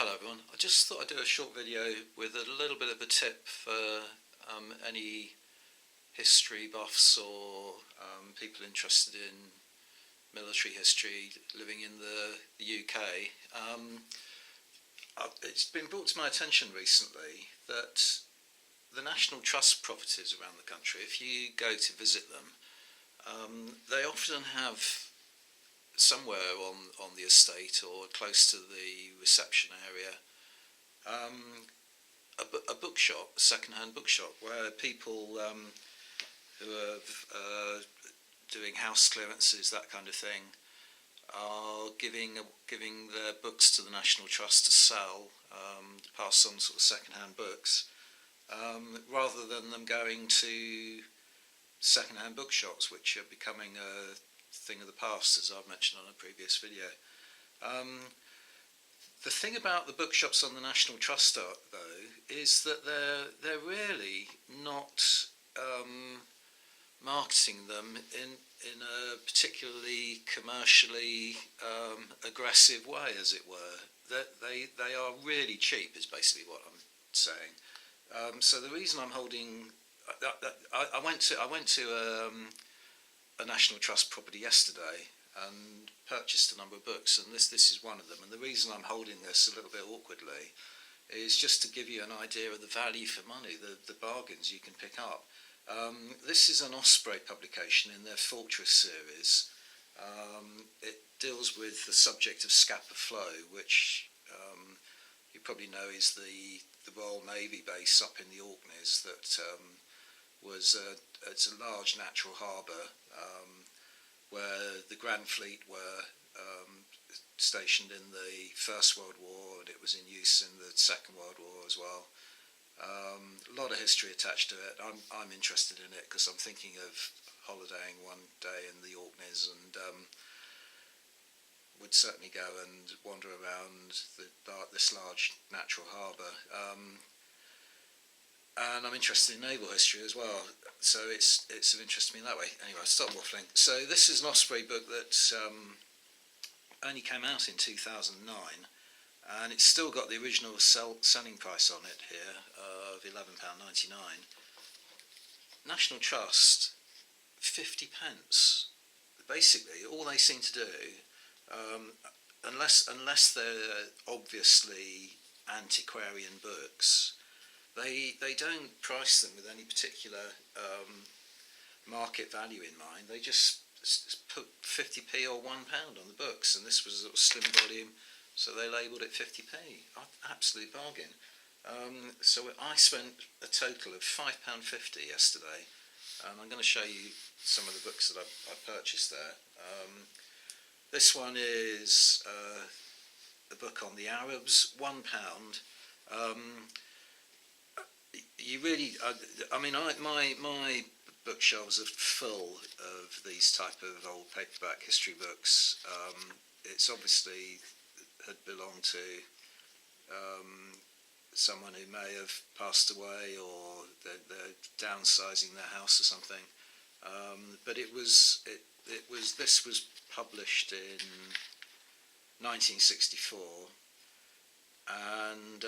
Hello everyone. I just thought I'd do a short video with a little bit of a tip for any history buffs or people interested in military history living in the UK. It's been brought to my attention recently that the National Trust properties around the country, if you go to visit them, they often have somewhere on the estate or close to the reception area a bookshop, a second-hand bookshop, where people who are doing house clearances, that kind of thing, are giving their books to the National Trust to sell, to pass on sort of second-hand books, rather than them going to second-hand bookshops, which are becoming a thing of the past, as I've mentioned on a previous video. The thing about the bookshops on the National Trust, though, is that they're really not marketing them in a particularly commercially aggressive way, as it were. They are really cheap, is basically what I'm saying. So the reason I'm holding, I went to a National Trust property yesterday and purchased a number of books, and this is one of them. And the reason I'm holding this a little bit awkwardly is just to give you an idea of the value for money, the bargains you can pick up. This is an Osprey publication in their Fortress series. It deals with the subject of Scapa Flow, which you probably know is the Royal Navy base up in the Orkneys that it's a large natural harbour where the Grand Fleet were stationed in the First World War, and it was in use in the Second World War as well. A lot of history attached to it. I'm interested in it because I'm thinking of holidaying one day in the Orkneys, and would certainly go and wander around this large natural harbour. And I'm interested in naval history as well, so it's of interest to me in that way. Anyway, I'll stop waffling. So this is an Osprey book that only came out in 2009, and it's still got the original selling price on it here of £11.99. National Trust, 50p. Basically, all they seem to do, unless they're obviously antiquarian books, they don't price them with any particular market value in mind. They just put 50p or £1 on the books, and this was a sort of slim volume, so they labelled it 50p. Absolute bargain. So I spent a total of £5.50 yesterday, and I'm going to show you some of the books that I purchased there. This one is a book on the Arabs, £1. You really, I mean, my bookshelves are full of these type of old paperback history books. It's obviously had belonged to someone who may have passed away, or they're downsizing their house or something. But this was published in 1964, and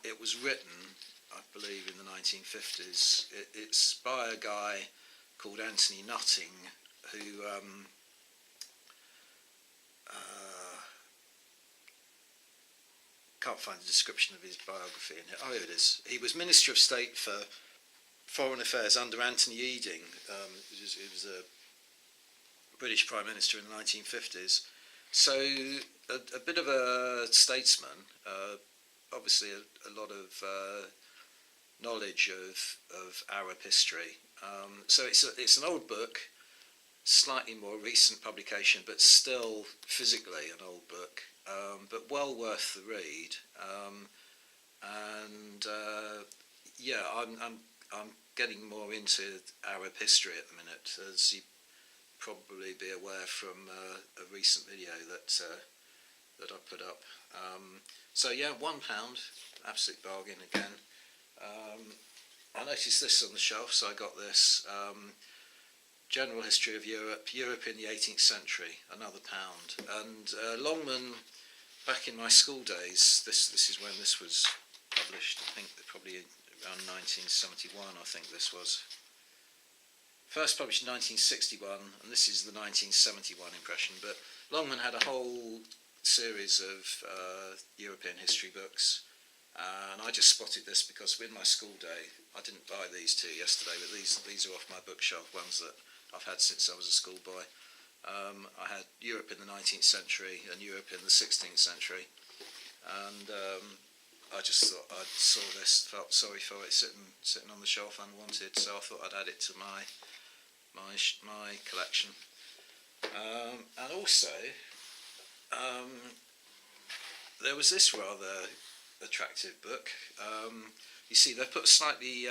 it was written, I believe, in the 1950s. It's by a guy called Anthony Nutting, who can't find a description of his biography in here. Oh, here it is. He was Minister of State for Foreign Affairs under Anthony Eden. He was a British Prime Minister in the 1950s. So a bit of a statesman, obviously a lot of knowledge of Arab history. So it's an old book, slightly more recent publication, but still physically an old book, but well worth the read. Yeah, I'm getting more into Arab history at the minute, as you probably be aware from a recent video that I put up. So yeah, £1, absolute bargain again. I noticed this on the shelf, so I got this. General History of Europe, Europe in the 18th Century, another £1. And Longman back in my school days, this is when this was published. I think probably around 1971. I think this was first published in 1961, and this is the 1971 impression. But Longman had a whole series of European history books, and I just spotted this because in my school day, I didn't buy these two yesterday, but these are off my bookshelf, ones that I've had since I was a schoolboy. I had Europe in the 19th century and Europe in the 16th century, and I just thought I saw this, felt sorry for it sitting on the shelf unwanted, so I thought I'd add it to my collection. And also, there was this rather attractive book. You see, they put a slightly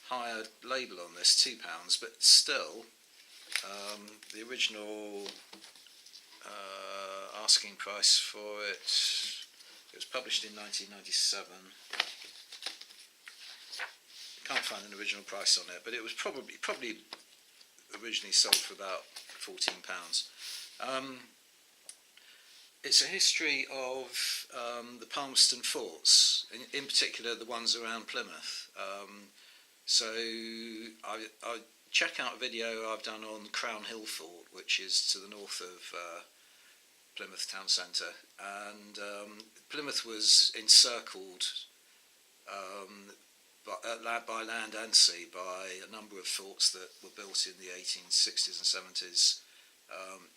higher label on this, £2, but still, the original asking price for it was published in 1997. Can't find an original price on it, but it was probably originally sold for about £14. It's a history of the Palmerston forts, in particular the ones around Plymouth. So I check out a video I've done on Crown Hill Fort, which is to the north of Plymouth town centre, and Plymouth was encircled by land and sea by a number of forts that were built in the 1860s and 70s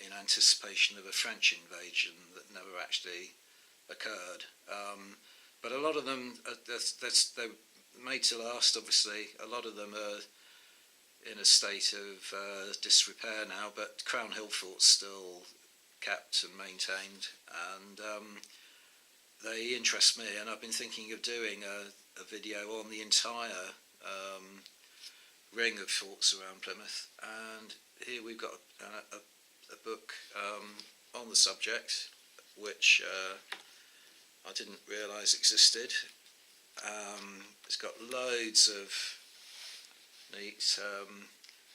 in anticipation of a French invasion that never actually occurred. But a lot of them, they're made to last, obviously. A lot of them are in a state of disrepair now, but Crown Hill Fort's still kept and maintained, and they interest me, and I've been thinking of doing a video on the entire ring of forts around Plymouth. And here we've got a book on the subject, which I didn't realise existed. It's got loads of neat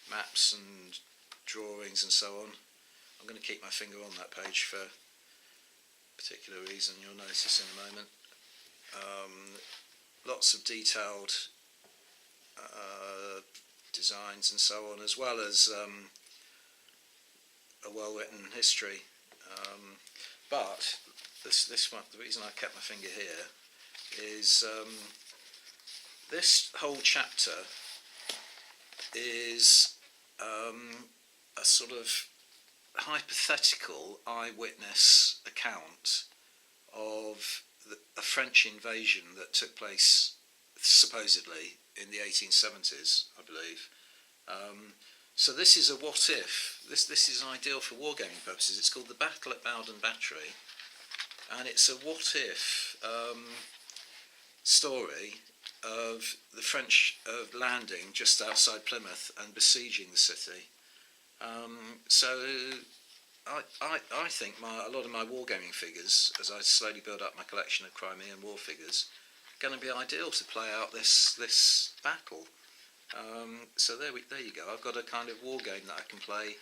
maps and drawings and so on. I'm going to keep my finger on that page for a particular reason you'll notice in a moment. Lots of detailed designs and so on, as well as a well-written history. But this one, the reason I kept my finger here is this whole chapter is a sort of hypothetical eyewitness account of a French invasion that took place supposedly in the 1870s, I believe. So this is a what if. This is ideal for wargaming purposes. It's called The Battle at Bowden Battery, and it's a what if story of the French landing just outside Plymouth and besieging the city. So I think a lot of my wargaming figures, as I slowly build up my collection of Crimean war figures, are going to be ideal to play out this battle. So there you go. I've got a kind of war game that I can play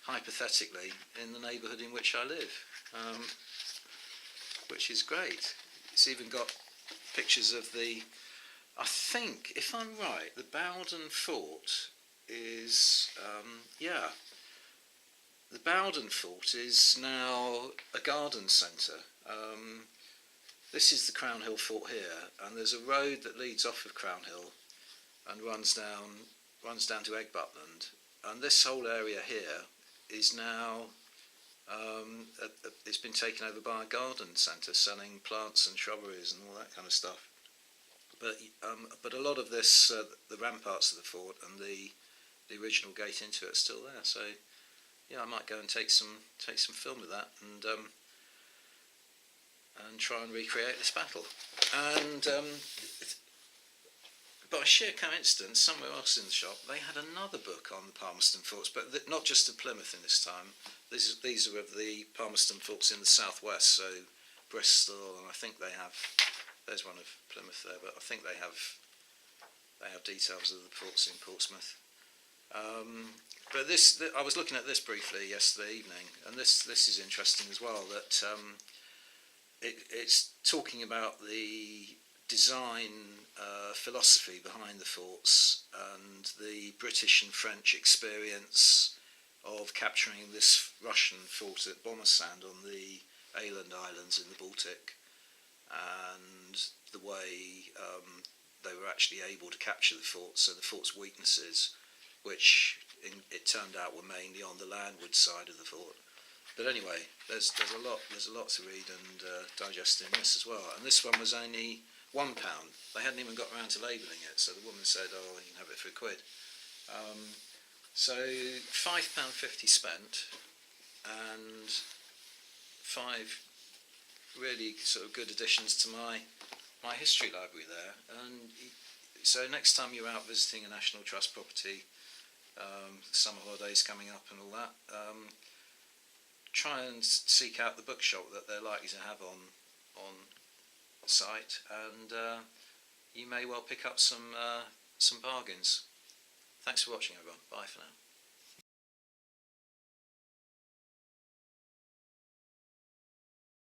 hypothetically in the neighbourhood in which I live, which is great. It's even got pictures of I think, if I'm right, the Bowden Fort is, the Bowden Fort is now a garden centre. This is the Crown Hill Fort here, and there's a road that leads off of Crown Hill and runs down to Egbutland, and this whole area here is now it's been taken over by a garden centre selling plants and shrubberies and all that kind of stuff. But a lot of this, the ramparts of the fort and the original gate into it are still there. So yeah, I might go and take some film of that and try and recreate this battle. And by sheer coincidence, somewhere else in the shop, they had another book on the Palmerston forts, but not just of Plymouth in this time. These are of the Palmerston forts in the southwest, so Bristol, and I think they have. There's one of Plymouth there, but I think they have details of the forts in Portsmouth. But I was looking at this briefly yesterday evening, and this is interesting as well. That it's talking about the design philosophy behind the forts and the British and French experience of capturing this Russian fort at Bomersand on the Åland Islands in the Baltic, and the way they were actually able to capture the fort. So the fort's weaknesses, which it turned out were mainly on the landward side of the fort. But anyway, there's a lot to read and digest in this as well. And this one was only £1. They hadn't even got around to labelling it, so the woman said, "Oh, you can have it for £1." So £5.50 spent, and 5 really sort of good additions to my history library there. And so next time you're out visiting a National Trust property, summer holidays coming up and all that, try and seek out the bookshop that they're likely to have on site, and you may well pick up some bargains. Thanks for watching, everyone. Bye for now.